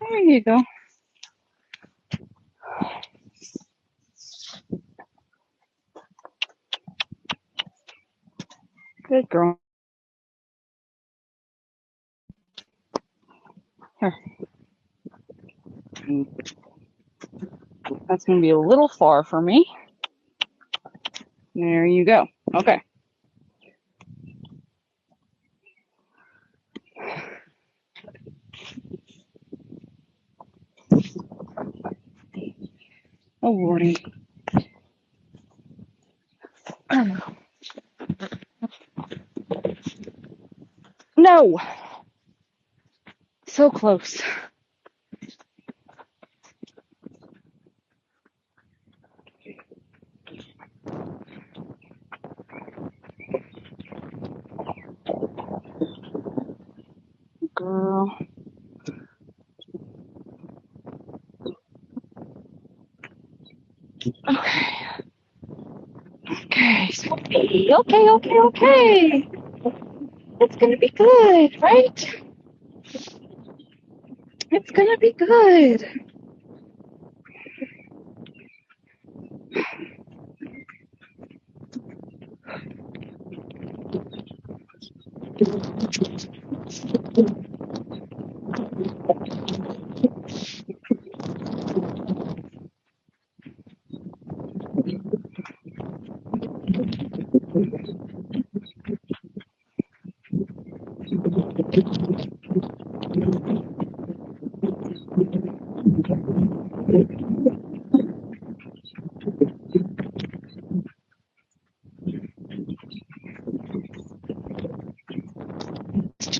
There you go. Good girl. Here. That's going to be a little far for me. There you go. Okay. Oh, Lordy. No! So close. Girl. Okay. Okay, Sophie. Okay. It's gonna be good, right? It's gonna be good.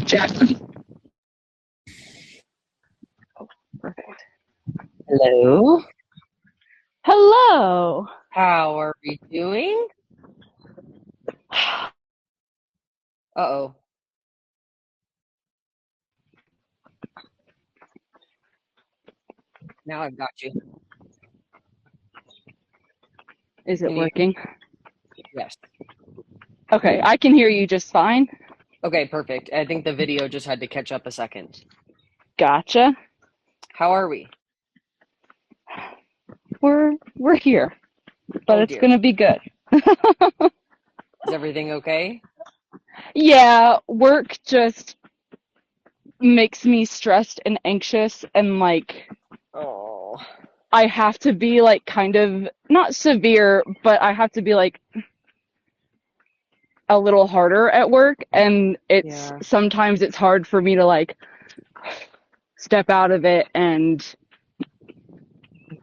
Jack. Perfect. Hello. Hello. How are we doing? Uh-oh. Now I've got you. Is it Can you? working? Yes. Okay, I can hear you just fine. Okay, perfect. I think the video just had to catch up a second. Gotcha. How are we? We're here, but Oh it's dear. gonna be good. Is everything okay? Yeah, work just makes me stressed and anxious and like Oh. I have to be like kind of not severe, but I have to be like a little harder at work, and it's Yeah. sometimes it's hard for me to like step out of it and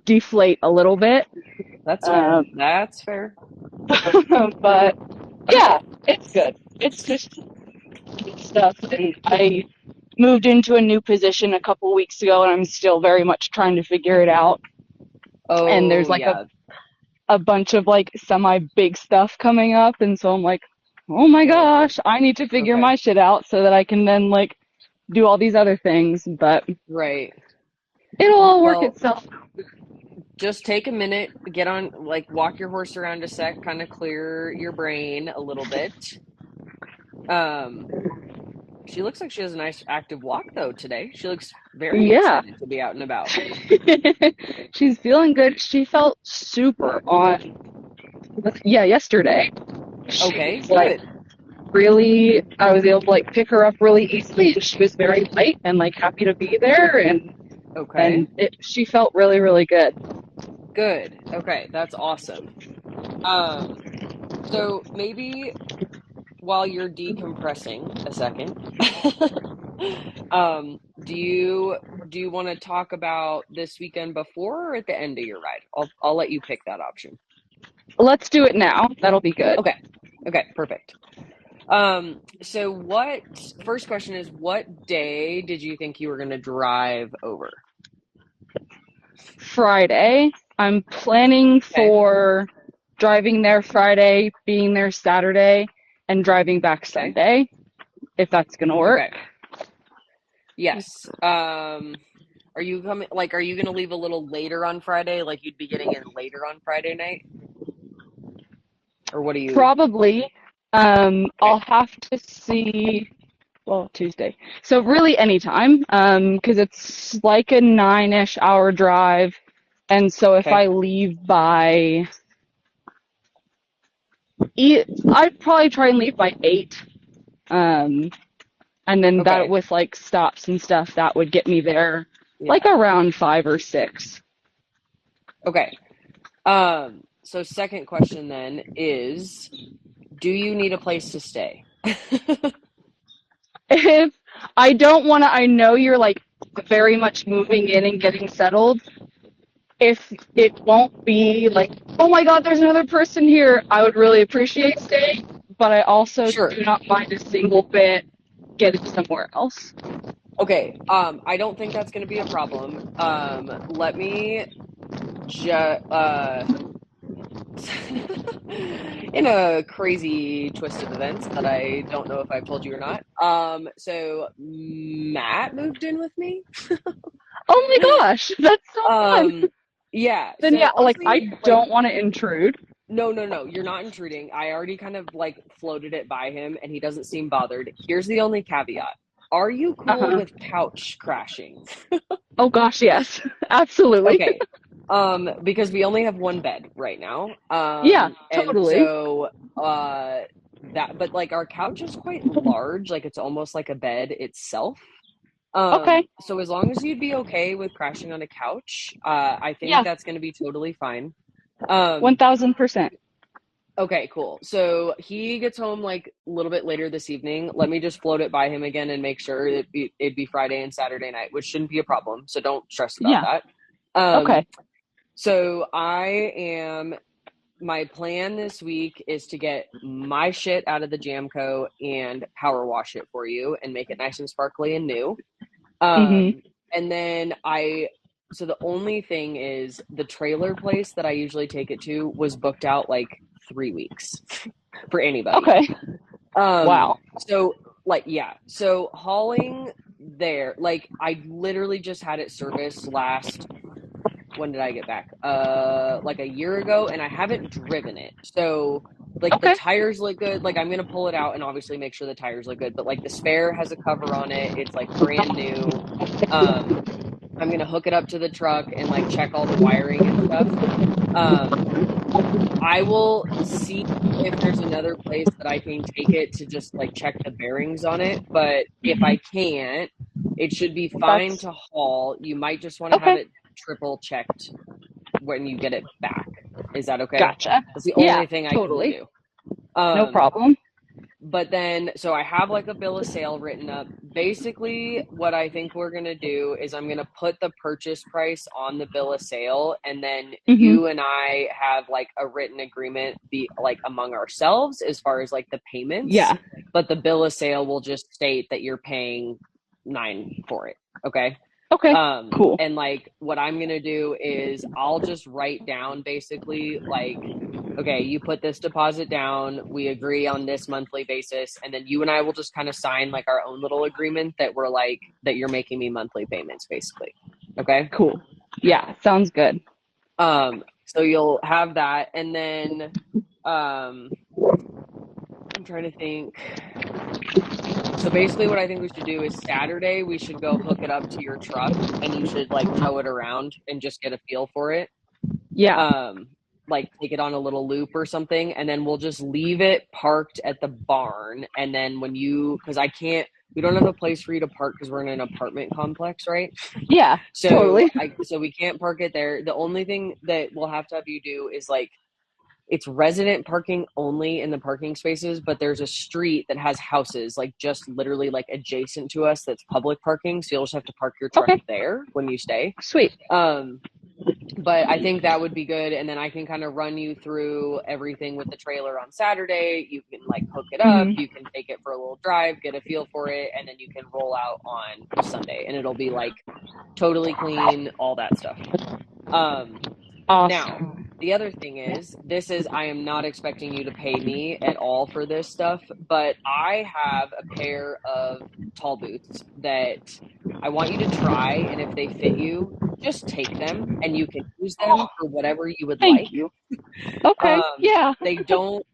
deflate a little bit. That's fair. Um, That's fair. but yeah, it's good. It's just stuff, and I moved into a new position a couple weeks ago, and I'm still very much trying to figure it out. And there's Oh like yeah. a bunch of like semi big stuff coming up, and so I'm like, oh my Oh. gosh, I need to figure Okay. my shit out so that I can then like do all these other things, but Right. it'll all work Well, itself. just take a minute, get on, like, walk your horse around a sec, kind of clear your brain a little bit. Um, She looks like she has a nice active walk though today. She looks very Yeah. excited to be out and about. She's feeling good. She felt super on, yeah, yesterday. She Okay, was like good. really, I was able to like pick her up really easily, and she was very light and like happy to be there, Okay, and she felt really, really good. good. Okay, that's awesome. Um, so maybe while you're decompressing a second, do you want to talk about this weekend before or at the end of your ride? I'll let you pick that option. Let's do it now. That'll be good. Okay. Okay, perfect. So first question is, what day did you think you were going to drive over? Friday. I'm planning Okay. for driving there Friday, being there Saturday, and driving back Okay. Sunday, if that's gonna work. Okay. Yes. Are you going to leave a little later on Friday? Like you'd be getting in later on Friday night? Or what do you? Probably. Okay. I'll have to see. well, Tuesday. So really anytime, because it's like a 9-ish hour drive. And so if Okay. I leave by I'd probably try and leave by 8. Um, and then that Okay. with like stops and stuff, that would get me there like Yeah. around 5 or 6. Okay. So second question then is, do you need a place to stay? If I don't want to, I know you're like very much moving in and getting settled. If it won't be like, oh my God, there's another person here, I would really appreciate staying. But I also Sure. do not mind a single bit getting somewhere else. Okay. I don't think that's going to be a problem. Let me just in a crazy twist of events that I don't know if I've told you or not. So Matt moved in with me. Oh my gosh, that's so fun. Um, yeah. Then So yeah, like honestly, I like don't want to intrude. no, you're not intruding. I already kind of like floated it by him, and he doesn't seem bothered. Here's the only caveat: are you cool Uh-huh. with couch crashing? Oh gosh, yes. Absolutely. Okay. Because we only have one bed right now. Yeah, And totally. so that but like our couch is quite large, like it's almost like a bed itself. Okay. So as long as you'd be okay with crashing on a couch, I think Yeah, that's gonna be totally fine. Um, 1000%. okay, cool. So he gets home like a little bit later this evening. Let me just float it by him again and make sure it'd be Friday and Saturday night, which shouldn't be a problem. So don't stress about Yeah. that. Um, Okay. so my plan this week is to get my shit out of the Jamco and power wash it for you and make it nice and sparkly and new. Mhm. Um, and then so the only thing is the trailer place that I usually take it to was booked out like 3 weeks for anybody. Okay. Wow. So like, yeah, so hauling there, like I literally just had it serviced last, when did I get back? Like a year ago, and I haven't driven it. So like the Okay. tires look good. Like I'm gonna pull it out and obviously make sure the tires look good. But like the spare has a cover on it. It's like brand new. Um, I'm gonna hook it up to the truck and like check all the wiring and stuff. Um, I will see if there's another place that I can take it to just like check the bearings on it. But if I can't, it should be fine That's to haul. You might just want to have okay. it triple checked when you get it back. Is that okay? Gotcha. That's the Yeah, only thing I can totally. do. No Um, problem. but then, so I have like a bill of sale written up. Basically, what I think we're going to do is I'm going to put the purchase price on the bill of sale, and then Mhm. you and I have like a written agreement be like among ourselves as far as like the payments, Yeah. but the bill of sale will just state that you're paying 9 for it. Okay. Okay. Cool. And like what I'm going to do is I'll just write down basically like, okay, you put this deposit down, we agree on this monthly basis, and then you and I will just kind of sign like our own little agreement that we're like, that you're making me monthly payments basically. Okay. Cool. Yeah, sounds good. So you'll have that, and then I'm trying to think. So basically what I think we should do is Saturday we should go hook it up to your truck and you should like tow it around and just get a feel for it. Yeah. um like take it on a little loop or something, and then we'll just leave it parked at the barn, and then when you, because we don't have a place for you to park because we're in an apartment complex, right? Yeah, so totally. I so we can't park it there. The only thing that we'll have you do is like, it's resident parking only in the parking spaces, but there's a street that has houses like just literally like adjacent to us that's public parking, so you'll just have to park your truck Okay. there when you stay. Sweet. But I think that would be good. And then I can kind of run you through everything with the trailer on Saturday. You can like hook it up, Mhm. you can take it for a little drive, get a feel for it, and then you can roll out on Sunday and it'll be like totally clean, all that stuff. Now, Awesome. the other thing is, I am not expecting you to pay me at all for this stuff, but I have a pair of tall boots that I want you to try, and if they fit you, just take them and you can use them Oh, for whatever you would thank like. you. Okay. Um, Yeah. they don't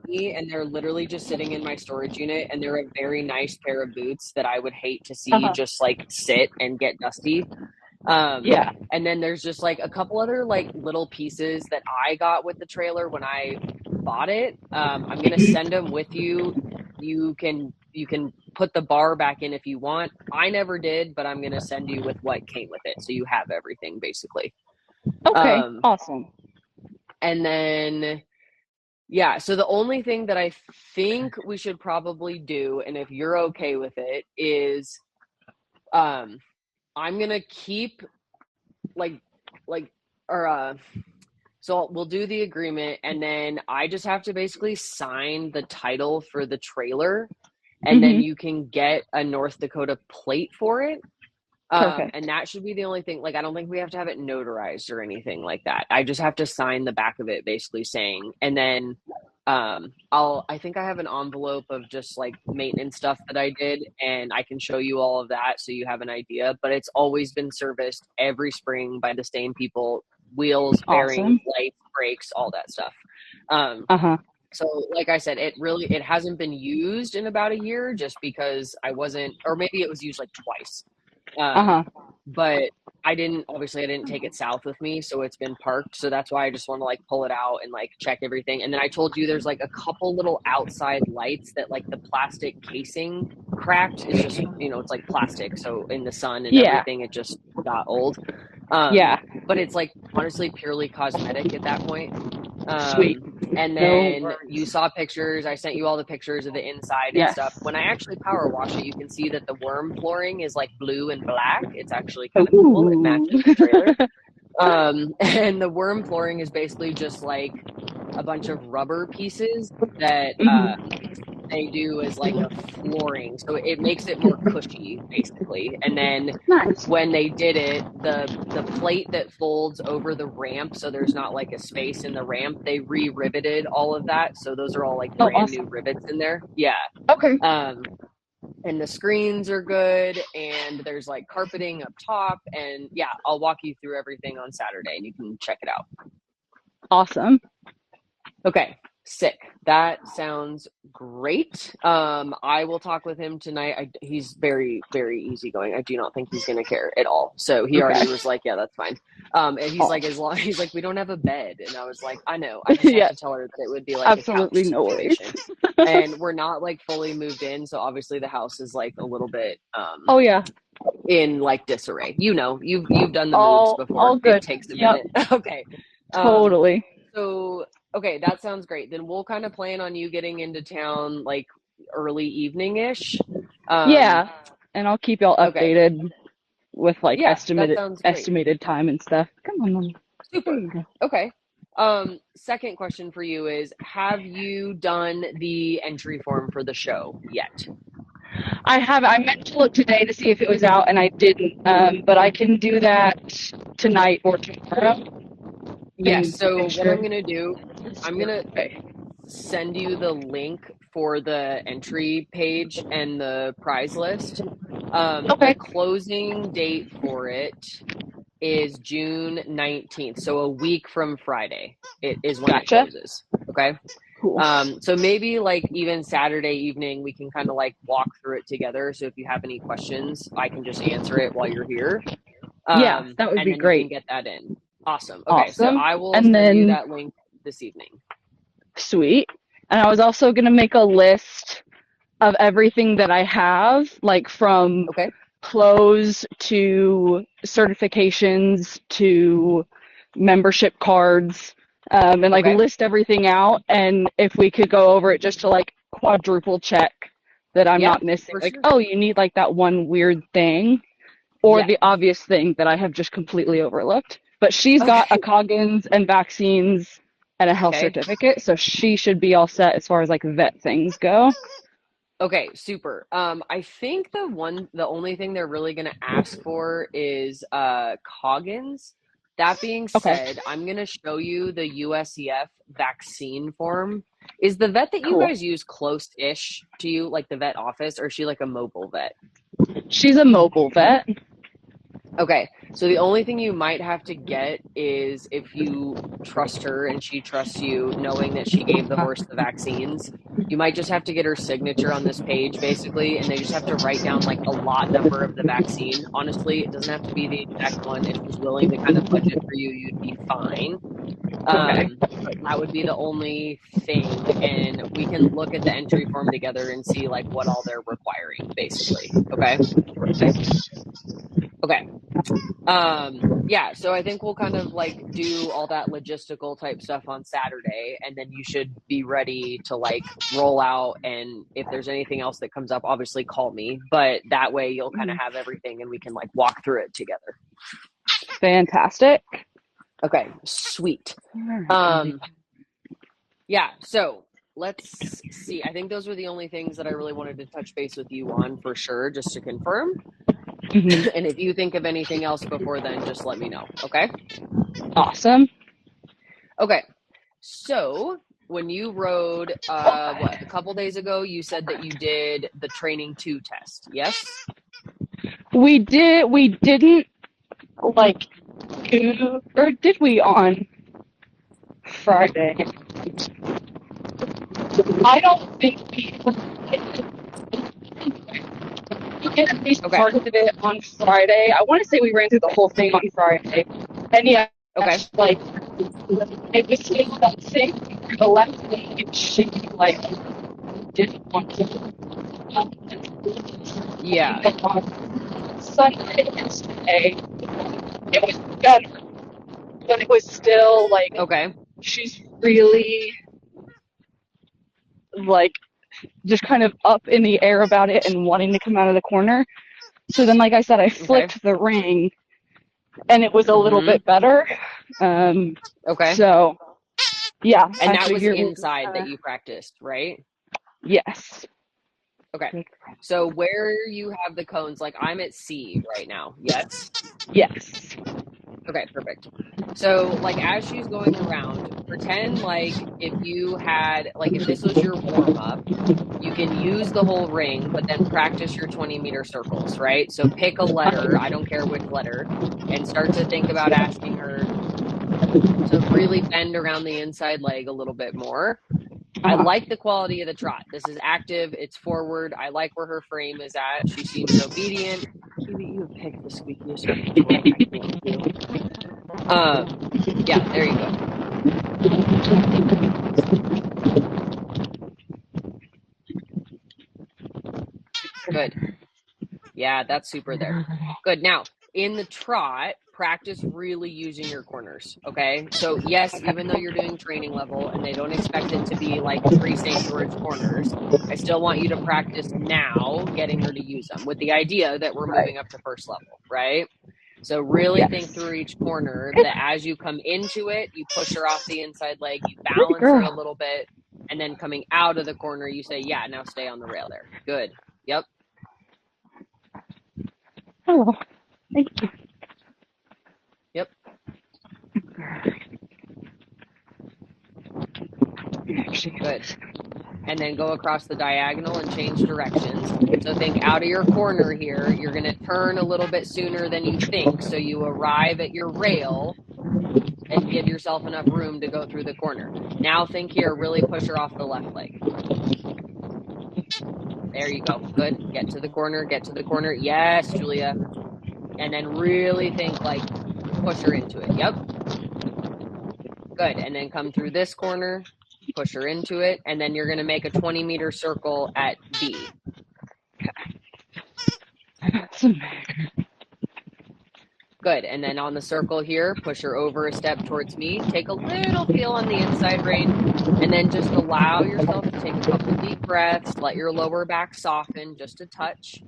me, and they're literally just sitting in my storage unit, and they're a very nice pair of boots that I would hate to see Uh-huh. just like sit and get dusty. Yeah. And then there's just like a couple other like little pieces that I got with the trailer when I bought it. I'm gonna send them with you. You can put the bar back in if you want. I never did, but I'm gonna send you with what came with it, so you have everything basically. Okay. Um, Awesome. and then yeah, so the only thing that I think we should probably do, and if you're okay with it, is um, I'm gonna keep like like or so we'll do the agreement, and then I just have to basically sign the title for the trailer, and then Hmm. you can get a North Dakota plate for it. And Perfect. that should be the only thing. Like, I don't think we have to have it notarized or anything like that. I just have to sign the back of it, basically saying, and then I think I have an envelope of just like maintenance stuff that I did, and I can show you all of that so you have an idea. But it's always been serviced every spring by the same people, wheels, bearings, Awesome. lights, brakes, all that stuff. Um, Uh-huh. so like I said, it hasn't been used in about a year just because I wasn't, or maybe it was used like twice. Um, Uh-huh. but I didn't take it south with me, so it's been parked. So that's why I just want to like pull it out and like check everything. And then I told you there's like a couple little outside lights that like the plastic casing cracked. It's just, it's like plastic. So in the sun and Yeah. everything, it just got old. Um, Yeah. but it's like honestly purely cosmetic at that point. Sweet. And No then you worries. saw pictures. I sent you all the pictures of the inside and Yes. stuff. When I actually power wash it, you can see that the worm flooring is like blue and black. It's actually kind of cool. It Ooh. matches the trailer. And the worm flooring is basically just like a bunch of rubber pieces that Mhm. they do as like a flooring. So it makes it more cushy, basically. And then Nice. when they did it, the plate that folds over the ramp, so there's not like a space in the ramp, they re-riveted all of that. So those are all like Oh, brand new awesome. rivets in there. Yeah. Okay. Um, and the screens are good, and there's like carpeting up top. And yeah, I'll walk you through everything on Saturday and you can check it out. Awesome. Okay, sick. That sounds great. I will talk with him tonight. He's very, very easygoing. I do not think he's going to care at all. So he Okay. already was like, "Yeah, that's fine." And he's like, Awesome. "As long," he's like, "We don't have a bed," and I was like, "I know. I just have Yeah. to tell her that it would be like a Absolutely couch no worries. situation." And we're not like fully moved in, so obviously the house is like a little bit Oh yeah. in like disarray. You've done the moves All before. It good. takes a Yep. minute. Okay. Um, Totally. so, okay, that sounds great. Then we'll kind of plan on you getting into town like early evening ish. Um, Yeah. And I'll keep y'all okay. updated with like Yeah, that sounds great. estimated time and stuff. Come on, Mom. There Super. you go. Okay. Second question for you is, have you done the entry form for the show yet? I have. I meant to look today to see if it was out, and I didn't. But I can do that tonight or tomorrow Yes. and So make what sure I'm gonna do, it's I'm squared gonna away. send you the link for the entry page and the prize list. The Okay. closing date for it is June 19th. So a week from Friday it is when it Gotcha. closes. Okay. Cool. So maybe like even Saturday evening, we can kind of like walk through it together. So if you have any questions, I can just answer it while you're here. Yeah, that would And be then you can great. get that in. Awesome. Okay. So Awesome. I will And send you then, that link this evening. sweet. And I was also going to make a list of everything that I have, like from Okay. clothes to certifications to membership cards, and like Okay. list everything out. And if we could go over it just to like quadruple check that I'm Yeah, not missing, for like, sure. oh, you need like that one weird thing or Yeah. the obvious thing that I have just completely overlooked. But she's got a Okay. Coggins and vaccines and a health Okay. certificate, so she should be all set as far as like vet things go. Okay, super. I think the only thing they're really gonna ask for is Coggins. That being Okay, said, I'm gonna show you the USEF vaccine form. Is the vet that you cool. guys use close-ish to you, like the vet office, or is she like a mobile vet? She's a mobile vet. Okay, So the only thing you might have to get is if you trust her and she trusts you, knowing that she gave the horse the vaccines, you might just have to get her signature on this page, basically, and they just have to write down like a lot number of the vaccine. Honestly, it doesn't have to be the exact one. If she's willing to kind of budget for you, you'd be fine. Okay. But that would be the only thing, and we can look at the entry form together and see like what all they're requiring, basically. Okay. Okay. Yeah, so I think we'll kind of like do all that logistical type stuff on Saturday, and then you should be ready to like roll out. And if there's anything else that comes up, obviously call me, but that way you'll kind of have everything and we can like walk through it together. Fantastic. Okay, sweet. Yeah, so let's see. I think those were the only things that I really wanted to touch base with you on for sure, just to confirm. And if you think of anything else before then, just let me know. Okay. Awesome. Okay. So when you rode, a couple days ago, you said that you did the training 2 test. Yes. We didn't like do, or did we on Friday? I don't think we did at least Okay. part of it on Friday. I want to say we ran through the whole thing on Friday. And yeah, Okay. like it was still that same for the left thing. She like didn't want to. Yeah. On Sunday yesterday, it was better, but it was still like Okay. she's really like just kind of up in the air about it and wanting to come out of the corner. So then, like I said, I flipped the ring and it was a little bit better. Okay. So yeah, And I that was figured inside that you practiced, right? yes. Okay. So where you have the cones, like I'm at C right now. Yes. Yes. Okay, perfect. So, like, as she's going around, pretend like if you had, like, if this was your warm up, you can use the whole ring, but then practice your 20-meter circles, right? So, pick a letter, I don't care which letter, and start to think about asking her to really bend around the inside leg a little bit more. I like the quality of the trot. This is active, it's forward. I like where her frame is at. She seems obedient. Kiwi, you have picked the squeakiest toy. Thank you. Yeah, there you go. Good. Yeah, that's super there. Good. Now, in the trot, practice really using your corners. Okay. So, yes, even though you're doing training level and they don't expect it to be like pre St. George corners, I still want you to practice now getting her to use them with the idea that we're moving up to first level, right? So, really think through each corner that as you come into it, you push her off the inside leg, you balance her a little bit, and then coming out of the corner, you say, yeah, now stay on the rail there. Good. Yep. Oh, thank you. Yep. Good. And then go across the diagonal and change directions. So think out of your corner here. You're going to turn a little bit sooner than you think. So you arrive at your rail and give yourself enough room to go through the corner. Now think here, really push her off the left leg. There you go. Good. Get to the corner. Get to the corner. Yes, Julia. And then really think like push her into it. Yep. Good. And then come through this corner, push her into it, and then you're going to make a 20-meter circle at B. Good. And then on the circle here, push her over a step towards me. Take a little feel on the inside rein, and then just allow yourself to take a couple deep breaths. Let your lower back soften just a touch.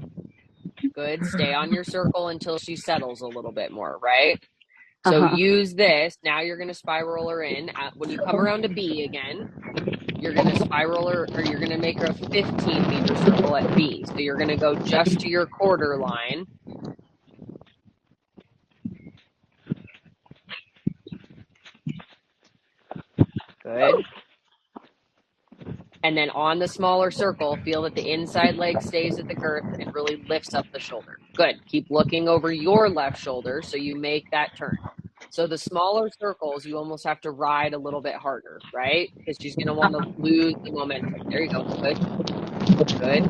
Good. Stay on your circle until she settles a little bit more, right? So use this. Now you're going to spiral her in. When you come around to B again, you're going to spiral her, or you're going to make her a 15-meter circle at B. So you're going to go just to your quarter line. Good. And then on the smaller circle, feel that the inside leg stays at the girth and really lifts up the shoulder. Good. Keep looking over your left shoulder so you make that turn. So the smaller circles, you almost have to ride a little bit harder, right? Because she's going to want to lose the momentum. There you go. Good. Good.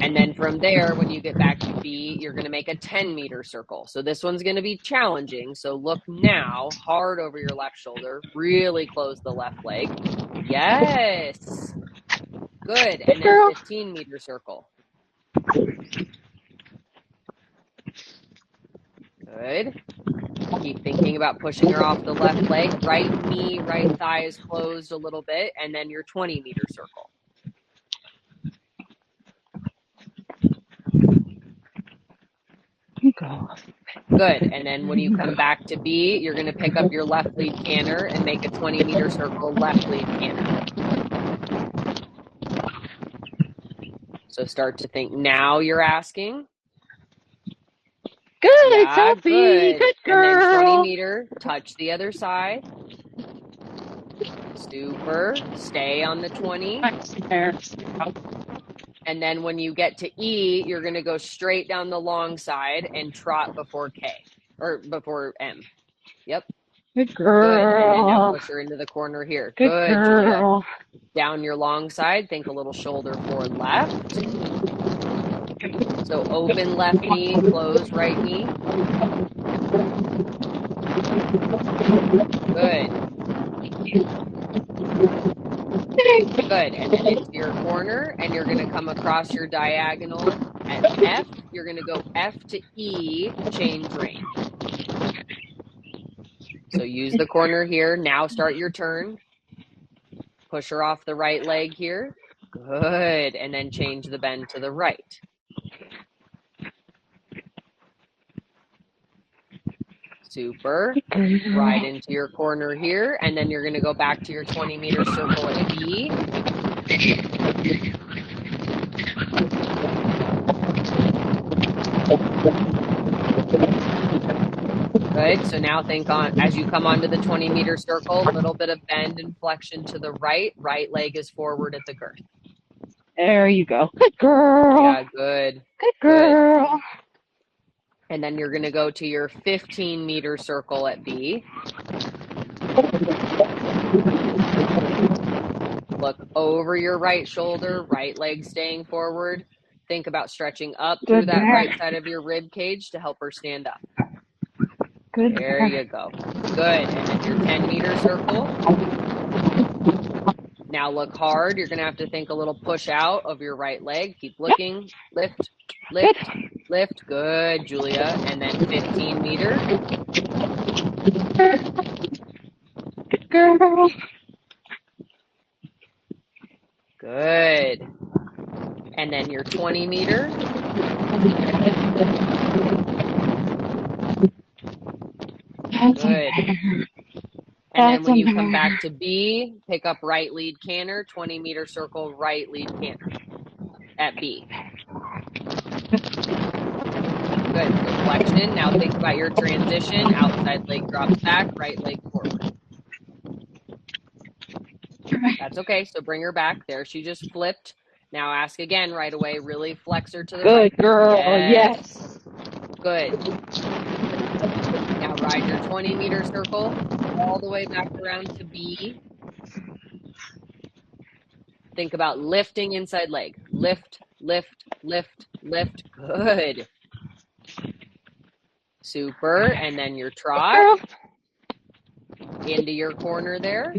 And then from there, when you get back to B, you're going to make a 10-meter circle. So this one's going to be challenging. So look now hard over your left shoulder. Really close the left leg. Yes. Good. And then 15-meter circle. Good. Keep thinking about pushing her off the left leg. Right knee, right thigh is closed a little bit. And then your 20-meter circle. Good. And then when you come back to B, you're going to pick up your left lead canter and make a 20-meter circle left lead canter. So start to think now you're asking. Good, Yeah, Sophie. Good girl. And then 20-meter, touch the other side. Super. Stay on the 20. And then when you get to E, you're going to go straight down the long side and trot before K, or before M. Yep. Good girl. Good. And then now push her into the corner here. Good girl. Julia. Down your long side, think a little shoulder forward left. So open left knee, close right knee. Good. Good. And then into your corner, and you're going to come across your diagonal at F. You're going to go F to E, change rein. So use the corner here. Now start your turn. Push her off the right leg here. Good. And then change the bend to the right. Super. Ride into your corner here. And then you're going to go back to your 20-meter circle at B. Good. So now think on, as you come onto the 20-meter circle, a little bit of bend and flexion to the right. Right leg is forward at the girth. There you go. Good girl. Yeah, good. Good girl. Good. And then you're going to go to your 15-meter circle at B. Look over your right shoulder, right leg staying forward. Think about stretching up through that right side of your rib cage to help her stand up. Good. There you go. Good. And then your 10-meter circle. Now look hard. You're going to have to think a little push out of your right leg. Keep looking. Lift, lift, lift. Good, Julia. And then 15-meter. Good girl. Good. And then your 20-meter. Good. And then when you come back to B, pick up right lead canter, 20-meter circle, right lead canter at B. Good. So flexion. Now think about your transition. Outside leg drops back, right leg forward. That's okay. So bring her back. There she just flipped. Now ask again right away. Really flex her to the right. Good girl. Yes. Good. Now ride your 20-meter circle all the way back around to B. Think about lifting inside leg. Lift, lift, lift, lift. Good. Super. And then your trot. Into your corner there.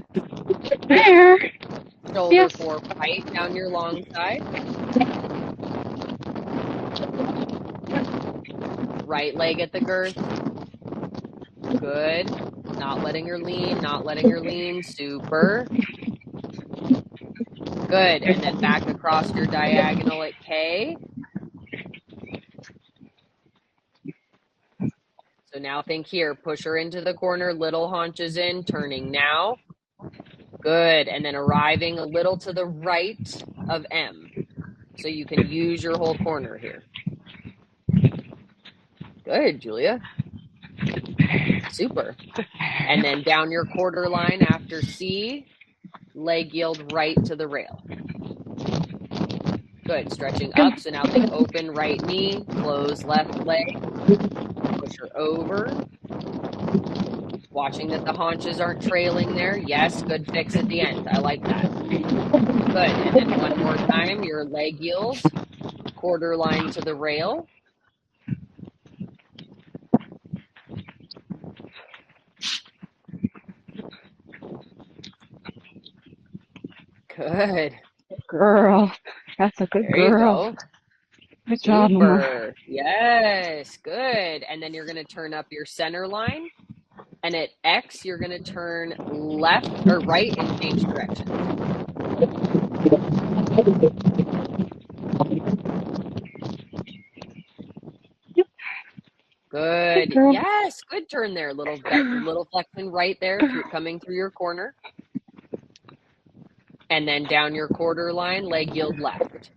There. Shoulder forward right down your long side. Right leg at the girth. Good. Not letting her lean, not letting her lean. Super. Good. And then back across your diagonal at K. So now think here. Push her into the corner, little haunches in, turning now. Good. And then arriving a little to the right of M. So you can use your whole corner here. Good, Julia. Super. And then down your quarter line after C, leg yield right to the rail. Good. Stretching up. So now think open right knee, close left leg, push her over. Watching that the haunches aren't trailing there. Yes, good fix at the end. I like that. Good. And then one more time, your leg heels, quarter line to the rail. Good. Girl. That's a good There you girl. go. Good job, Mama. Super. Yes. Good. And then you're going to turn up your center line. And at X, you're going to turn left or right and change direction. Yep. Good. Good girl. Yes. Good turn there. Little flexion right there coming through your corner. And then down your quarter line, leg yield left.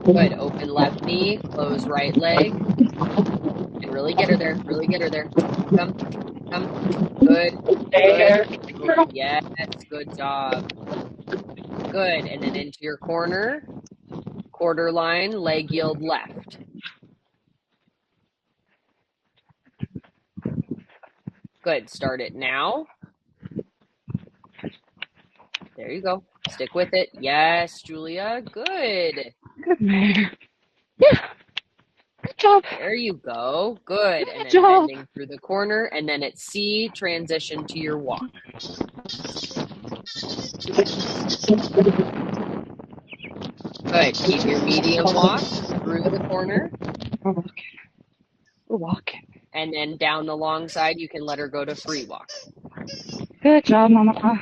Good. Open left knee, close right leg. And really get her there. Really get her there. Come. Good. Good. Yes. Good job. Good. And then into your corner, quarter line, leg yield left. Good. Start it now. There you go. Stick with it. Yes, Julia. Good. Good mare. Yeah. Good job. There you go. Good. And then job. bending through the corner. And then at C, transition to your walk. Good. Keep your medium walk through the corner. We're walking. And then down the long side, you can let her go to free walk. Good job, Mama.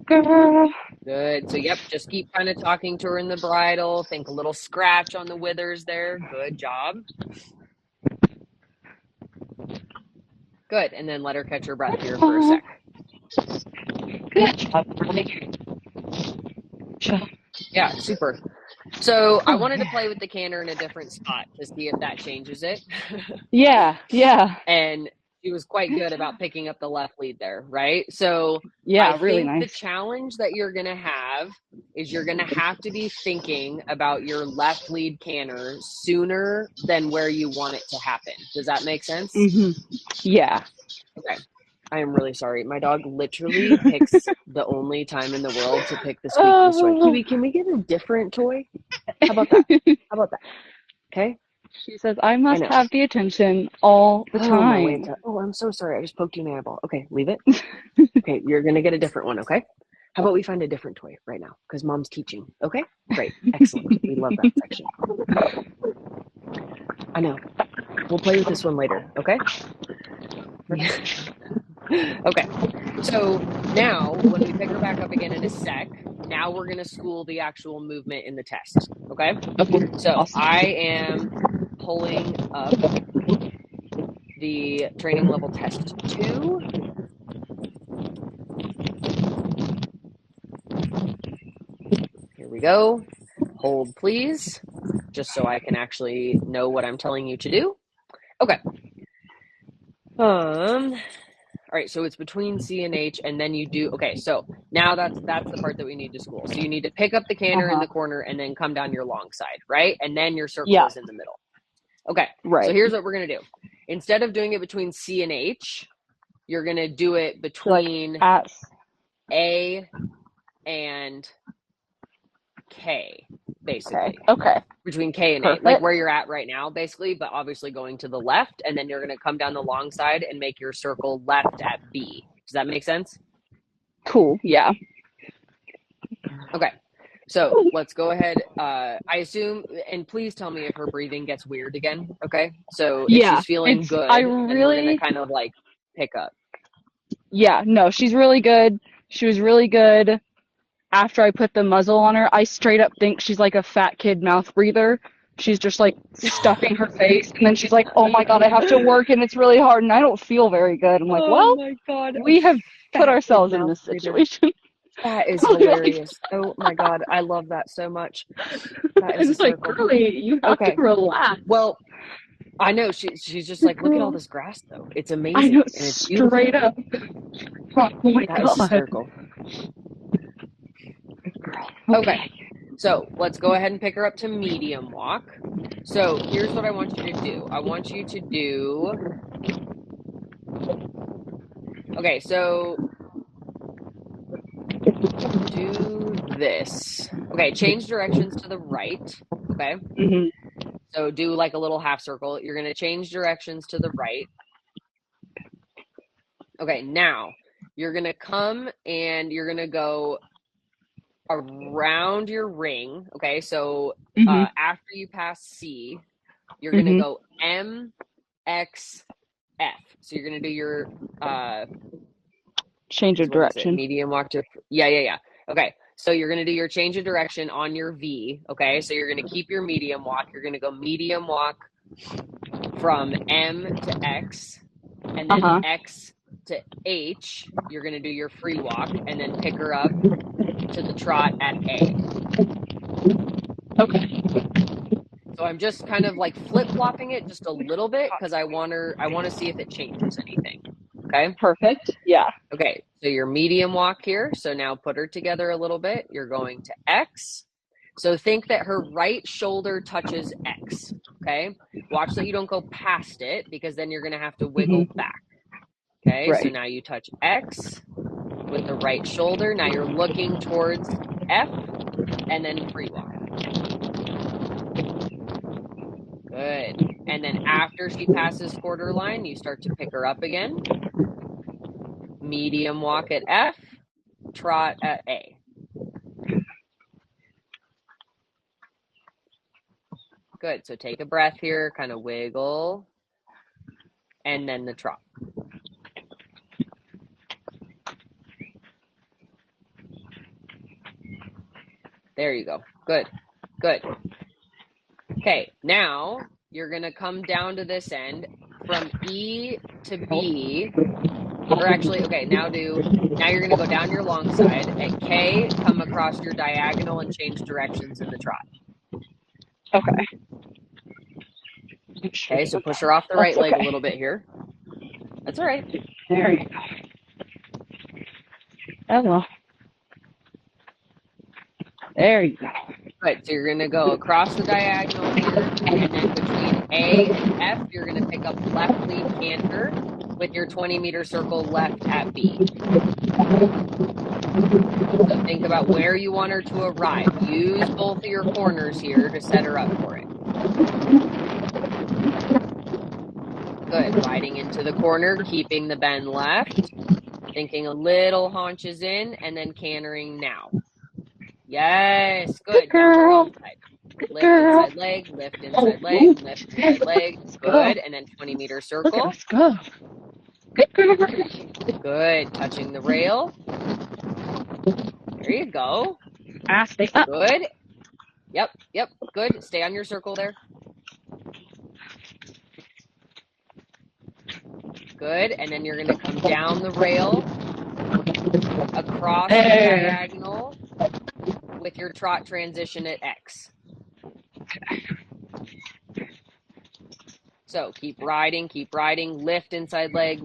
Girl. Good. So, yep, just keep kind of talking to her in the bridle. Think a little scratch on the withers there. Good job. Good. And then let her catch her breath here for a sec. Good job, Riley. Good job. Yeah, super. So I wanted to play with the canter in a different spot to see if that changes it. Yeah. And she was quite good about picking up the left lead there, right? So Yeah, I really think nice. the challenge that you're going to have is you're going to have to be thinking about your left lead canter sooner than where you want it to happen. Does that make sense? Mm-hmm. Yeah. Okay. I am really sorry. My dog literally picks the only time in the world to pick the squeakiest toy. Kiwi, can we get a different toy? How about that? How about that? Okay. She says, I must have the attention all the time. Oh, I'm so sorry. I just poked you in the eyeball. Okay, leave it. Okay, you're going to get a different one, okay? How about we find a different toy right now? Because Mom's teaching. Okay? Great. Excellent. We love that section. I know. We'll play with this one later, okay? Okay. So now, when we pick her back up again in a sec, now we're going to school the actual movement in the test, okay? Okay. So Awesome. I am pulling up the training level test 2. Here we go. Hold, please, just so I can actually know what I'm telling you to do. Okay. All right, so it's between C and H, and then you do, okay, so now that's the part that we need to school. So you need to pick up the canter in the corner and then come down your long side, right? And then your circle is in the middle. Okay, right. So here's what we're going to do. Instead of doing it between C and H, you're going to do it between A and K, basically. Okay. Between K and A, like where you're at right now, basically, but obviously going to the left, and then you're going to come down the long side and make your circle left at B. Does that make sense? Cool. Yeah. Okay. So let's go ahead. I assume, and please tell me if her breathing gets weird again. Okay. So if she's feeling good, then we're going to kind of like pick up. Yeah. No, she's really good. She was really good. After I put the muzzle on her, I straight up think she's like a fat kid mouth breather. She's just like stuffing her face, and then she's like, "Oh my god, I have to work, and it's really hard, and I don't feel very good." I'm like, "Well, my god, we have put ourselves in this situation." That is hilarious. Oh my god, I love that so much. That is like, girly, you have to relax. Well, I know she's just like, look at all this grass though. It's I amazing know, and it's beautiful. straight up. Oh my That is god. hysterical. Girl. Okay. So let's go ahead and pick her up to medium walk. So here's what I want you to do. I want you to do, okay, so do this. Okay, change directions to the right. Okay. Mhm. So do like a little half circle. You're going to change directions to the right. Okay, now you're going to come and you're going to go around your ring. Okay, so Mhm. after you pass C, you're going to Mhm. go M, X, F. So you're going to do your, Change of what is it? direction. Medium walk to, yeah. Okay, so you're going to do your change of direction on your V. Okay, so you're going to keep your medium walk. You're going to go medium walk from M to X, and then Uh-huh. X to H. You're going to do your free walk, and then pick her up to the trot at A. Okay. So I'm just kind of like flip-flopping it just a little bit because I want to see if it changes anything. Okay? Perfect. Yeah. Okay, so your medium walk here. So now put her together a little bit. You're going to X. So think that her right shoulder touches X. Okay? Watch that you don't go past it because then you're going to have to wiggle Mhm. back. Okay, so Right. now you touch X with the right shoulder. Now you're looking towards F and then free walk. Good. And then after she passes quarter line, you start to pick her up again. Medium walk at F, trot at A. Good. So take a breath here, kind of wiggle, and then the trot. There you go. Good. Good. Okay, now you're going to come down to this end from E to B. Or actually, okay, now you're going to go down your long side. At K, come across your diagonal and change directions in the trot. Okay. Okay, so push her off the right That's leg a okay. little bit here. That's all right. There you go. Oh well. There you go. Good. So you're going to go across the diagonal here, and then between A and F, you're going to pick up left lead canter with your 20-meter circle left at B. So think about where you want her to arrive. Use both of your corners here to set her up for it. Good. Riding into the corner, keeping the bend left, thinking a little haunches in, and then cantering now. Yes. Good. Down the long side. Lift inside leg, lift inside leg, lift inside leg. Good. And then 20-meter circle. Let's go. Good girl. Good. Touching the rail. There you go. Stay up. Good. Yep. Good. Stay on your circle there. Good. And then you're going to come down the rail, across the diagonal with your trot transition at X. So keep riding, lift inside leg,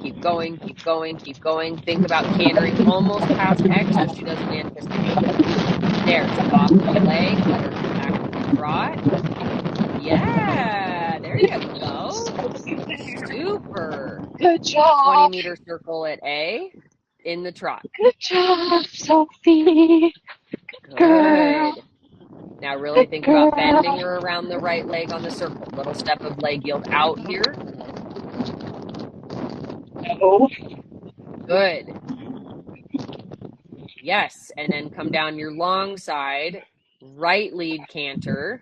keep going. Think about cantering almost past X so she doesn't anticipate. There, step off one leg, let her come back to the trot. Yeah, there you go. Super. Good job. 20-meter circle at A in the trot. Good job, Sophie. Good girl. Good. Now really think about bending her around the right leg on the circle. Little step of leg yield out here. No. Good. Yes, and then come down your long side, right lead canter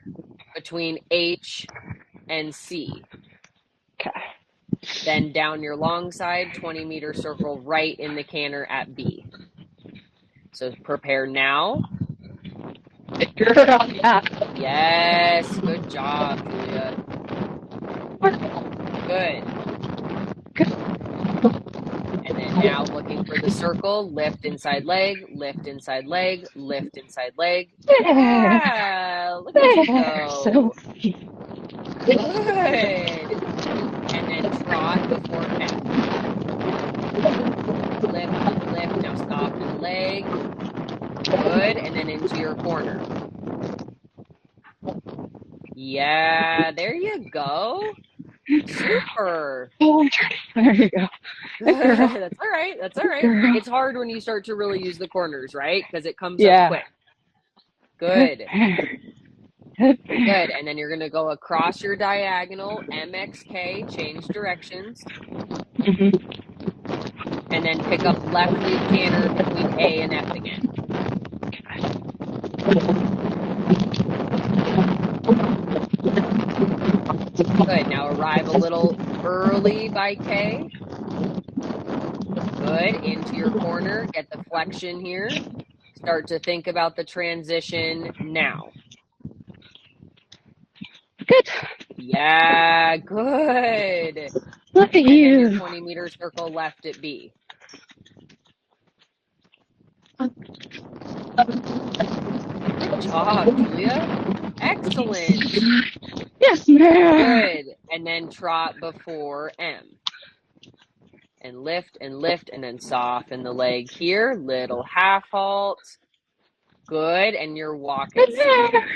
between H and C. Okay. Then down your long side, 20-meter circle right in the canter at B. So prepare now. Good girl. Yeah. Yes, good job, Julia. Good. And then now looking for the circle, lift inside leg, lift inside leg, lift inside leg. Yeah, look at you go. Sophie. Good. And then trot before F. Lift and lift. Now soften leg. Good. And then into your corner. Yeah, there you go. Super. Oh, I'm turning. There you go. Good girl. That's all right. That's all Good right. girl. It's hard when you start to really use the corners, right? Because it comes up Yeah. quick. Good. Good. Good. Good. And then you're going to go across your diagonal, MXK, change directions, Mm-hmm. and then pick up left lead canter between A and F again. Good. Now arrive a little early by K. Good. Into your corner. Get the flexion here. Start to think about the transition now. Good. Yeah, good. Look at And then your you. 20-meter circle left at B. Good job, Julia. Excellent. Yes, ma'am. Good. And then trot before M. And lift, and then soften the leg here. Little half halt. Good. And your walk at Good C. there.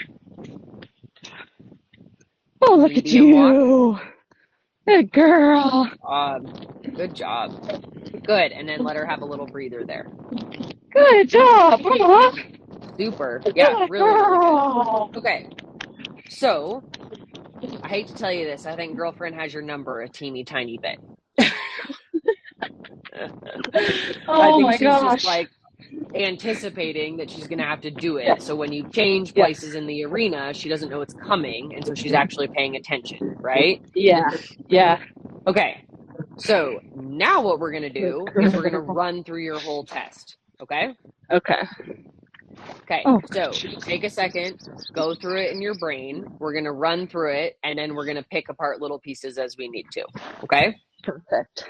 Oh, look at Medium walk. you. Good girl. Good job. Good. And then let her have a little breather there. Good job, Mama. Super. Yeah, Good really, really girl. good. Okay. So, I hate to tell you this. I think girlfriend has your number a teeny tiny bit. Oh I think my she's just gosh. like anticipating that she's going to have to do Yeah. it. So when you change Yeah. places in the arena, she doesn't know it's coming. And so she's actually paying attention, right? Yeah. Yeah. Okay. So now what we're going to do is we're going to run through your whole test. Okay. Okay. Okay. Oh, So take a second, go through it in your brain. We're going to run through it and then we're going to pick apart little pieces as we need to. Okay. perfect.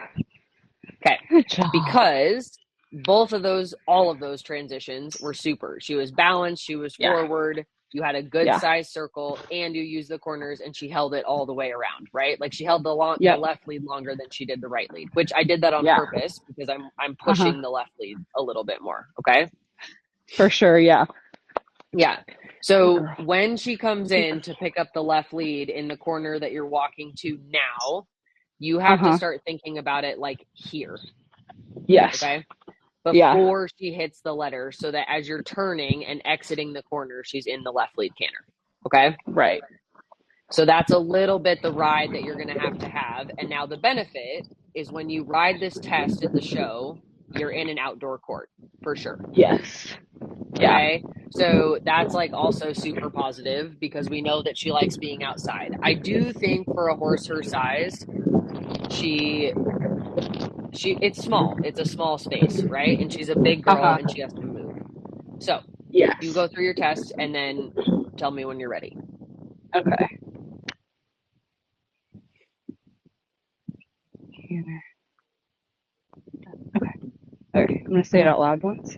Okay. Good job. Because all of those transitions were super. She was balanced, she was forward, you had a good size circle, and you used the corners, and she held it all the way around, right? Like she held the left lead longer than she did the right lead, which I did that on purpose because I'm pushing the left lead a little bit more. Okay. For sure. Yeah. Yeah. So when she comes in to pick up the left lead in the corner that you're walking to now, you have to start thinking about it like here. Yes. Okay. Before she hits the letter, so that as you're turning and exiting the corner, she's in the left lead canter. Okay. Right. So that's a little bit the ride that you're going to have. And now the benefit is when you ride this test at the show, you're in an outdoor court for sure. Yes. Yeah. Okay. So that's like also super positive because we know that she likes being outside. I do think for a horse her size, it's small. It's a small space, right? And she's a big girl and she has to move. So you go through your test and then tell me when you're ready. Okay. Okay. Okay. I'm gonna say it out loud once.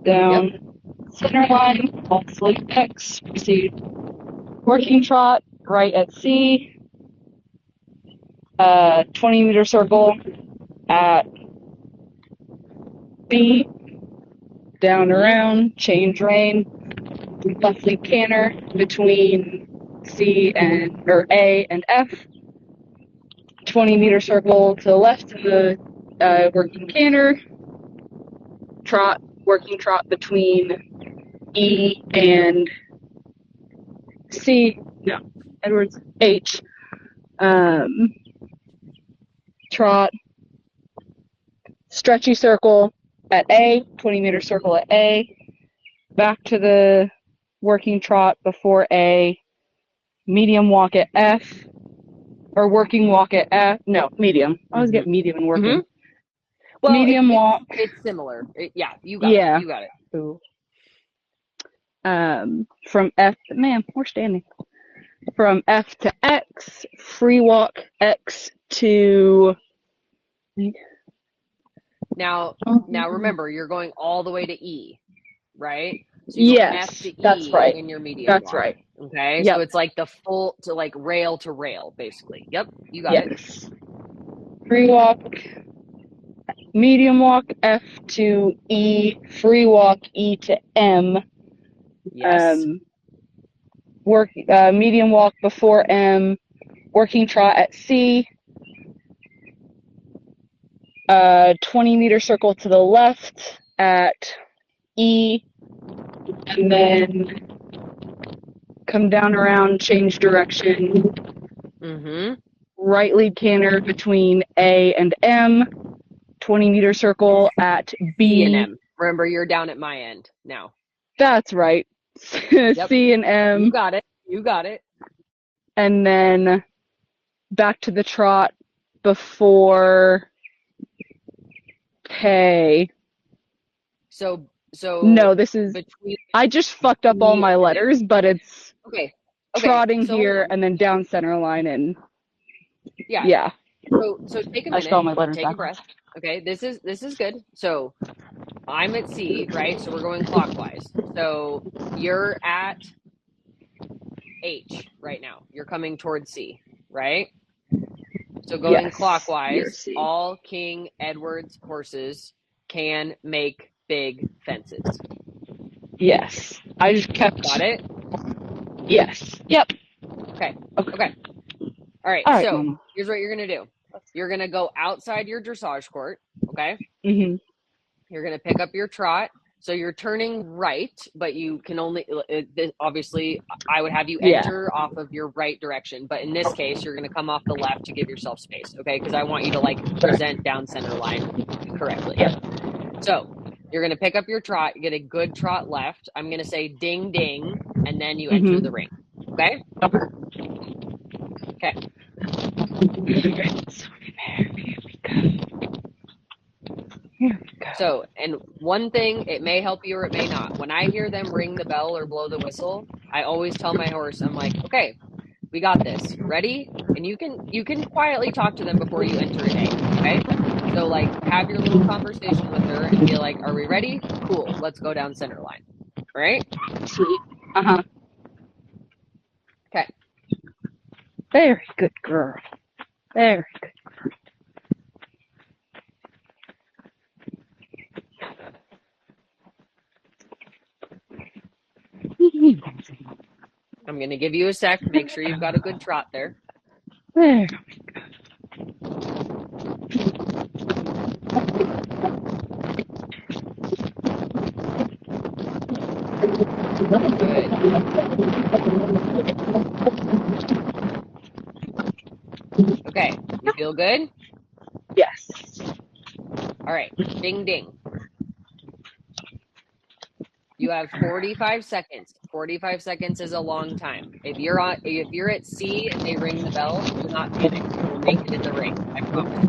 Down center line, all slate X, proceed working trot, right at C, 20-meter circle at B, down around, change rein, left lead canter between A and F, 20-meter circle to the left of the working canter, trot, working trot between E and H, trot, stretchy circle at A, 20-meter circle at A, back to the working trot before A, medium walk at F, or working walk at F. No, medium. I always get medium and working. Well, medium walk. It's similar. You got it. You got it. Ooh. From F, man, we're standing. From F to X, free walk X to. Now remember, you're going all the way to E, right? So yes, F to E that's right. in your medium That's walk. right. Okay, so Yep. it's like the full to like rail to rail, basically. Yep, you got it. Yes. Free walk, medium walk F to E, free walk E to M, Yes. medium walk before M, working trot at C, 20-meter circle to the left at E, and then come down around, change direction, Mm-hmm. right lead canter between A and M, 20-meter circle at C and B. M. Remember, you're down at my end now. That's right. Yep, C and you M, got it. You got it. and then back to the trot before K. So No, this is. between I just fucked up all E my and M. letters, but it's Okay. Okay. trotting So hold here on. and then down center line, and Yeah. yeah, So take a I spelled minute, my letters take a breath. backwards. Okay. This is good. So I'm at C, right? So we're going clockwise. So you're at H right now. You're coming towards C, right? So going Yes, you're clockwise, C. all King Edward's horses can make big fences. Yes, I just kept. Got it? Yes. Yep. Okay. Okay. Okay. All right. All right, So Mama. here's what you're going to do. You're going to go outside your dressage court. Okay. Mhm. You're going to pick up your trot. So you're turning right, but you can only, obviously, I would have you Yeah. enter off of your right direction. But in this case, you're going to come off the left to give yourself space. Okay. Because I want you to like present down center line correctly. Yeah. So you're going to pick up your trot, get a good trot left. I'm going to say ding, ding, and then you enter the ring. Okay. Okay. Okay. So here we go. Here we go. So, and one thing, it may help you or it may not. When I hear them ring the bell or blow the whistle, I always tell my horse, I'm like, okay, we got this. Ready? And you can quietly talk to them before you enter an A. Okay. So like have your little conversation with her and be like, are we ready? Cool. Let's go down center line. Right? Sweet. Uh-huh. Okay. Very good girl. Very good. I'm going to give you a sec. Make sure you've got a good trot there. There. Good. Okay. You feel good? Yes. All right. Ding, ding. You have 45 seconds. 45 seconds is a long time. If you're at C and they ring the bell, do not panic. You will make it in the ring. I promise.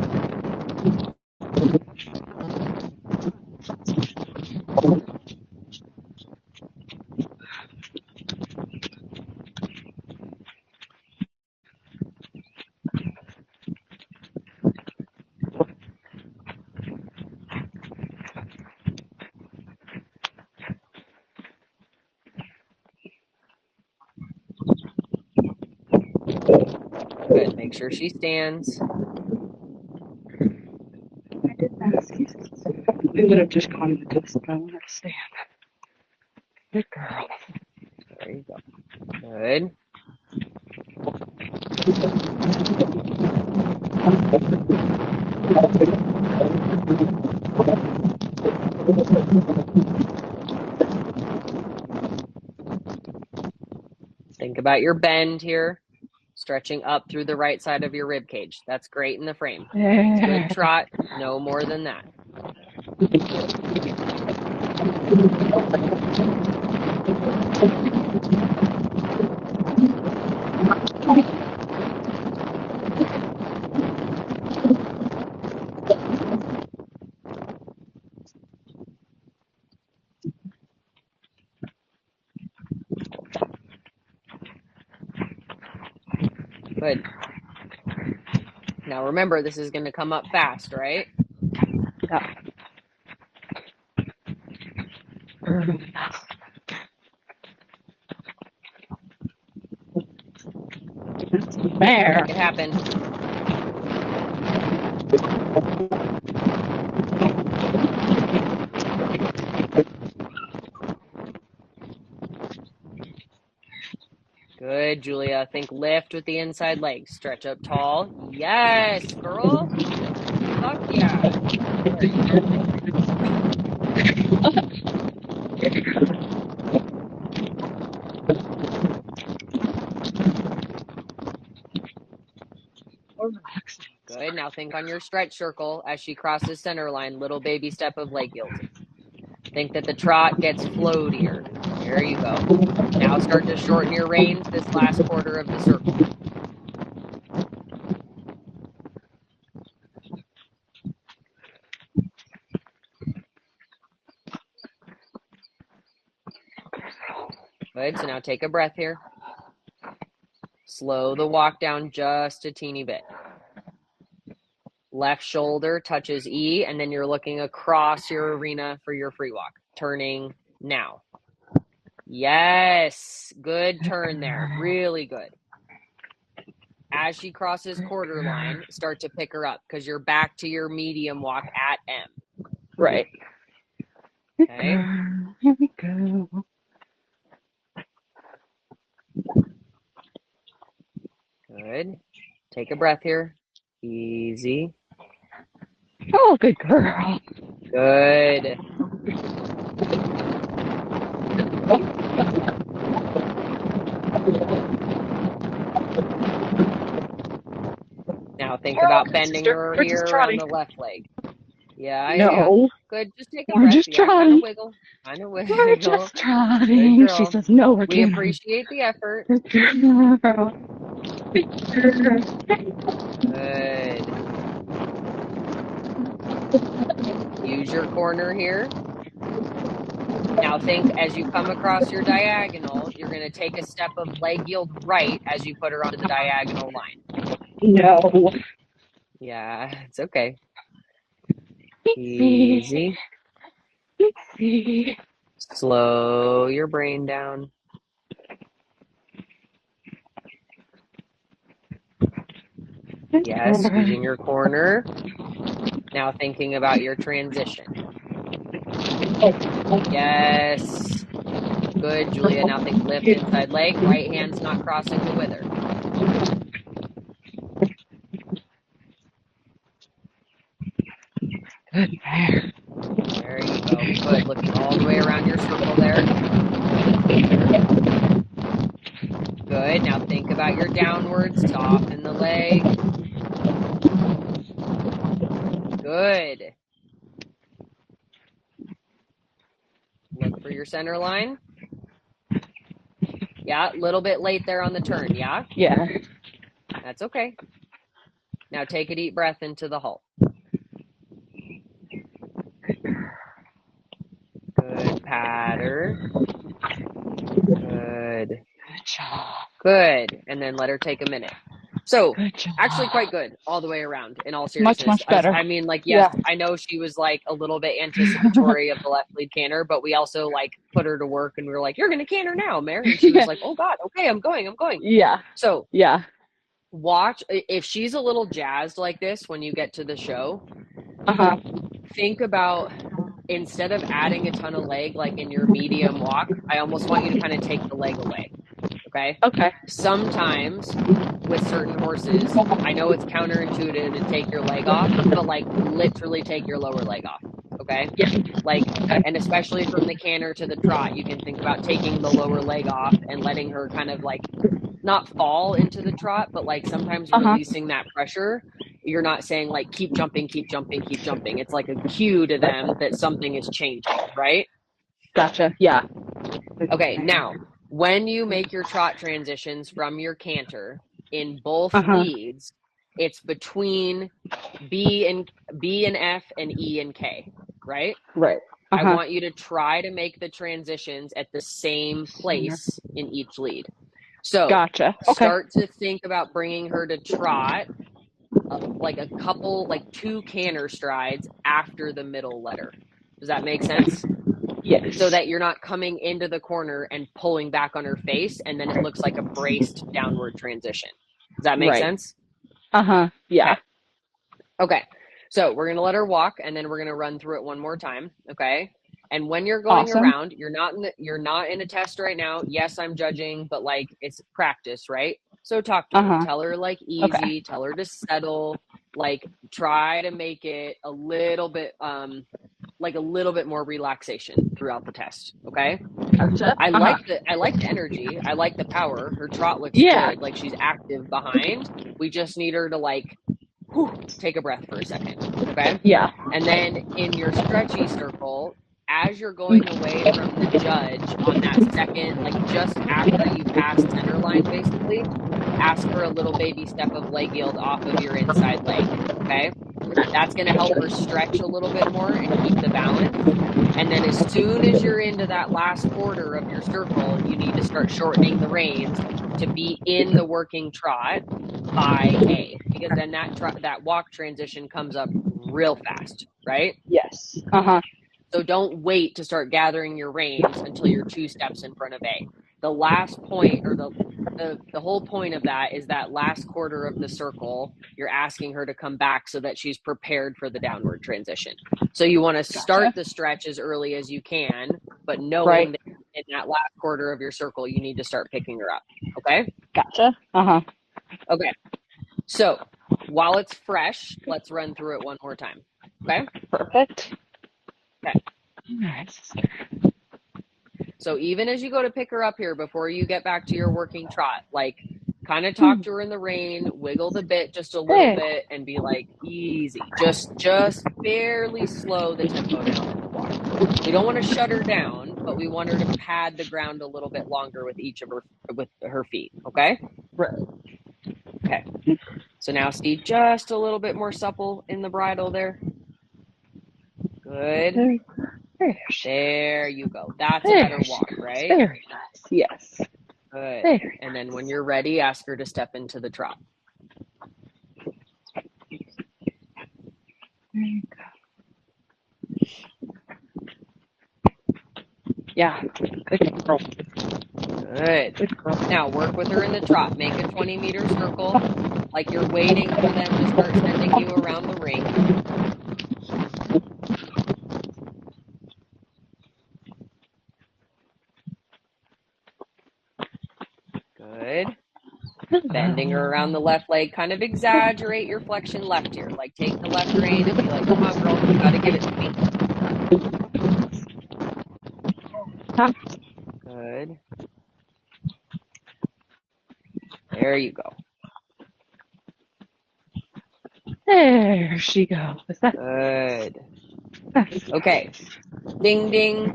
Good. Make sure she stands. I didn't ask you. We would have just gone with this, but I want to stand. Good girl. There you go. Good. Think about your bend here. Stretching up through the right side of your rib cage. That's great in the frame. Good trot. No more than that. Good. Now remember, this is going to come up fast, right? Yeah. Mare. Make it happen. Good, Julia. Think lift with the inside leg. Stretch up tall. Yes, girl. Fuck yeah. There you go. Good. Now think on your stretch circle as she crosses center line. Little baby step of leg yield. Think that the trot gets floatier. There you go. Now start to shorten your range this last quarter of the circle. Good. So now take a breath here. Slow the walk down just a teeny bit. Left shoulder touches E, and then you're looking across your arena for your free walk. Turning now. Yes. Good turn there. Really good. As she crosses quarter line, start to pick her up because you're back to your medium walk at M. Right. Okay. Here we go. Good. Take a breath here. Easy. Oh, good girl. Good. Now think about bending her here around the left leg. Yeah, yeah. No, Good. Just take a we're breath. just Yeah, kind trotting. of wiggle. Kind of We're wiggle. just Good trotting. She girl. says, no, we're We can't. appreciate the effort. Good girl. Good girl. Good. Use your corner here. Now think as you come across your diagonal, you're going to take a step of leg yield right as you put her onto the diagonal line. No. Yeah, it's okay. Easy. Easy. Slow your brain down. Yes, using your corner. Now thinking about your transition. Yes. Good, Julia. Now think lift inside leg. Right hand's not crossing the wither. Good there. There you go. Good. Looking all the way around your circle there. Good. Now think about your downwards. Soften the leg. Good. Look for your center line. Yeah, a little bit late there on the turn. Yeah? Yeah. That's okay. Now take a deep breath into the halt. Good patter. Good. Good job. Good. And then let her take a minute. So Good job. actually quite good all the way around in all seriousness. Much better. I mean, like, yes, Yeah. I know she was like a little bit anticipatory of the left lead canter, but we also like put her to work and we were like, you're going to canter now, Mary. And she was like, oh God, okay, I'm going. Yeah. So Yeah. watch, if she's a little jazzed like this when you get to the show, think about, instead of adding a ton of leg, like in your medium walk, I almost want you to kind of take the leg away. Okay. Okay. Sometimes with certain horses, I know it's counterintuitive to take your leg off, but like literally take your lower leg off. Okay. Yeah. Like, and especially from the canter to the trot, you can think about taking the lower leg off and letting her kind of like not fall into the trot, but like sometimes releasing that pressure. You're not saying like, keep jumping, keep jumping, keep jumping. It's like a cue to them that something is changing, right? Gotcha. Yeah. Okay. Now, when you make your trot transitions from your canter in both leads, it's between B and F and E and K, right? Right. I want you to try to make the transitions at the same place in each lead. So gotcha. Okay. Start to think about bringing her to trot like a couple, like 2 canter strides after the middle letter. Does that make sense? Yes. So that you're not coming into the corner and pulling back on her face, and then it looks like a braced downward transition. Does that make Right. sense? Yeah. Okay. Okay. So we're going to let her walk and then we're going to run through it one more time. Okay. And when you're going Awesome. around, you're not in a test right now. Yes, I'm judging, but like it's practice, right? So talk to her. Uh-huh. Tell her like Okay. easy, tell her to settle, like try to make it a little bit like a little bit more relaxation throughout the test. Okay. Gotcha. I Uh-huh. like the energy. I like the power. Her trot looks Yeah. good. Like she's active behind. We just need her to like whew, take a breath for a second. Okay. Yeah. And then in your stretchy circle, as you're going away from the judge on that second, like just after you pass center line, basically, ask for a little baby step of leg yield off of your inside leg. Okay. That's going to help her stretch a little bit more and keep the balance. And then as soon as you're into that last quarter of your circle, you need to start shortening the reins to be in the working trot by A, because then that walk transition comes up real fast, right? Yes. Uh-huh. So don't wait to start gathering your reins until you're 2 steps in front of A. The last point, or the whole point of that is that last quarter of the circle, you're asking her to come back so that she's prepared for the downward transition. So you want to start Gotcha. the stretch as early as you can, but knowing Right. that in that last quarter of your circle, you need to start picking her up. Okay? Gotcha. Uh-huh. Okay. So while it's fresh, let's run through it one more time. Okay? Perfect. Okay. Nice. So even as you go to pick her up here before you get back to your working trot, like kind of talk to her in the rein, wiggle the bit just a little Hey. bit and be like easy. Just barely slow the tempo down in the walk. We don't want to shut her down, but we want her to pad the ground a little bit longer with her feet, okay? Right. Okay. So now see just a little bit more supple in the bridle there. Good. There you go. That's a better walk, right? Very nice. Yes. Good. Very And then when you're ready, ask her to step into the trot. nice. Yeah. Good girl. Good. Good girl. Now work with her in the trot. Make a 20-meter circle like you're waiting for them to start sending you around the ring. Good. Bending her around the left leg. Kind of exaggerate your flexion left here. Like take the left rein and be like, come on, girl, you got to give it to me. Good. There you go. There she goes. Good. Okay. Ding, ding.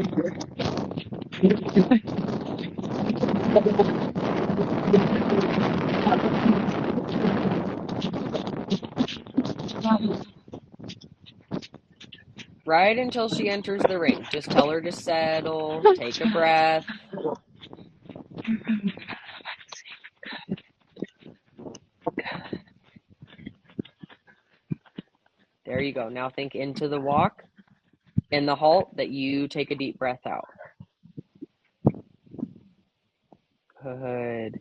Right until she enters the ring. Just tell her to settle, take a breath. There you go. Now think into the walk. In the halt, that you take a deep breath out. Good.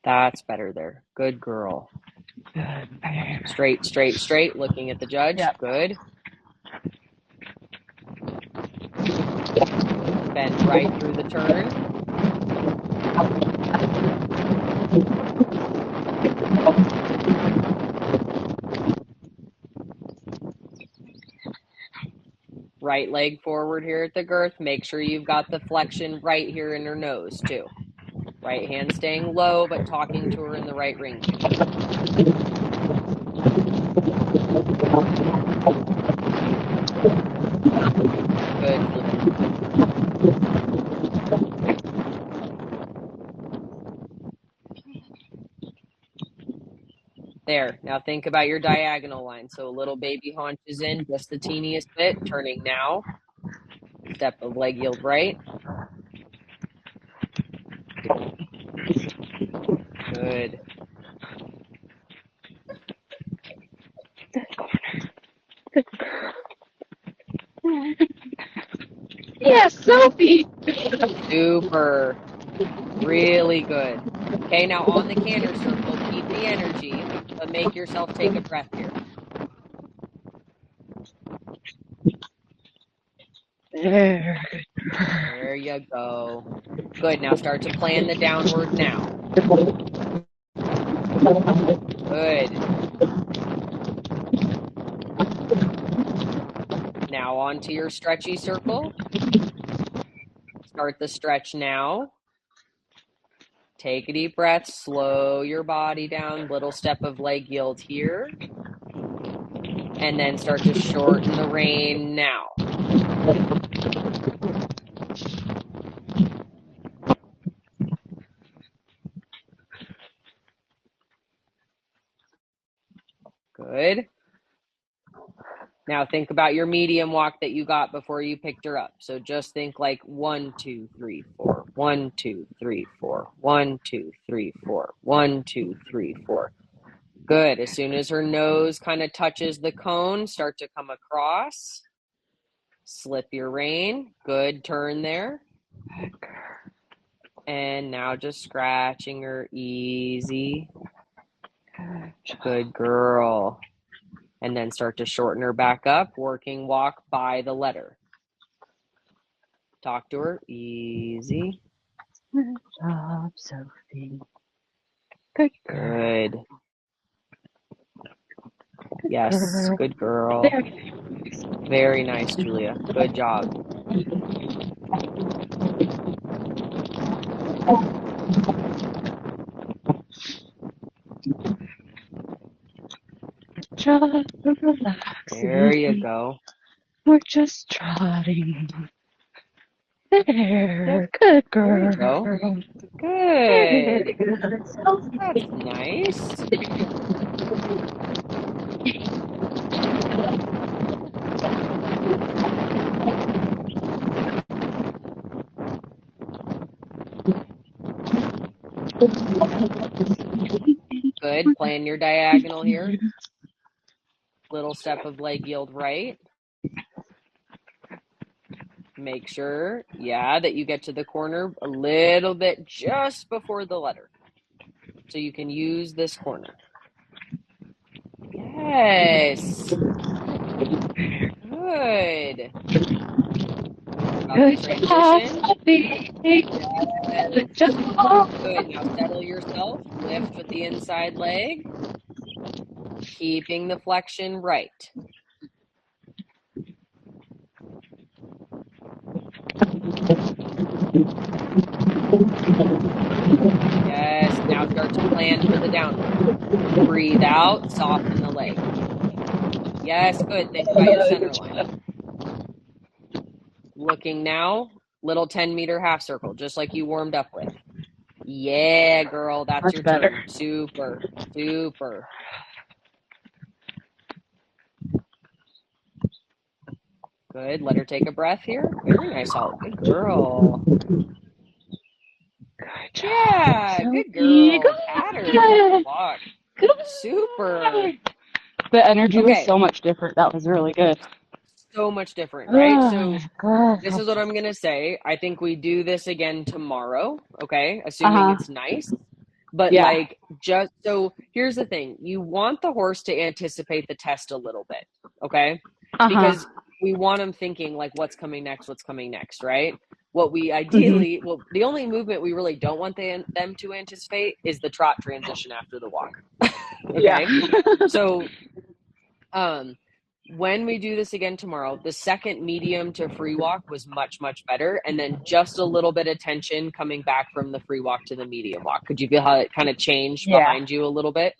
That's better there. Good girl. Good. Straight, straight, straight. Looking at the judge. Yep. Good. Bend right through the turn. Right leg forward here at the girth. Make sure you've got the flexion right here in her nose too. Right hand staying low, but talking to her in the right ring finger. Good, Fluke. There. Now think about your diagonal line. So a little baby haunches in just the teeniest bit. Turning now. Step of leg yield right. Good. Yes, Sophie. Super. Really good. Okay, now on the canter circle, keep the energy, but make yourself take a breath here. There. There you go. Good. Now start to plan the downward now. Good. Now onto your stretchy circle. Start the stretch now. Take a deep breath. Slow your body down. Little step of leg yield here. And then start to shorten the rein now. Good. Now think about your medium walk that you got before you picked her up. So just think like 1, 2, 3, 4, 1, 2, 3, 4, 1, 2, 3, 4, 1, 2, 3, 4. Good. As soon as her nose kind of touches the cone, start to come across. Slip your rein. Good turn there. And now just scratching her easy. Good girl. And then start to shorten her back up, working walk by the letter. Talk to her easy. Good job, Sophie. Good girl. Good. Yes, good girl. There. Very nice, Julia. Good job. Just relax. There you go. We're just trotting. There. Yep. Good There you girl. go. Very Good. good, Sophie. That's nice. Good. Plan your diagonal here. Little step of leg yield right. Make sure, that you get to the corner a little bit just before the letter. So you can use this corner. Yes. Good. Good job, Transition. Sophie. Good job. Good. Now settle yourself. Lift with the inside leg. Keeping the flexion right. Yes. Now start to plan for the downward. Breathe out. Soften the leg. Yes. Good. Think about your center line. Looking now. Little 10-meter half circle, just like you warmed up with. Yeah, girl. That's Much your better. turn. Super. Super. Good. Let her take a breath here. Very nice, solid. Good girl. Good job, Yeah, Sophie. good girl. Good. Pattern. Good walk. Good. Super. The energy was Okay. so much different. That was really good. So much different, right? So Good. this is what I'm going to say. I think we do this again tomorrow. Okay. Assuming Uh-huh. it's nice. But Yeah. just so here's the thing. You want the horse to anticipate the test a little bit. Okay. Uh-huh. Because we want them thinking like, what's coming next, right? What we ideally, the only movement we really don't want them to anticipate is the trot transition after the walk. Okay. Yeah. So, when we do this again tomorrow, the second medium to free walk was much, much better. And then just a little bit of tension coming back from the free walk to the medium walk. Could you feel how it kind of changed Yeah. behind you a little bit?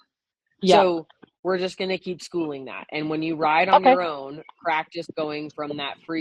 Yeah. So we're just going to keep schooling that. And when you ride on Okay. your own, practice going from that free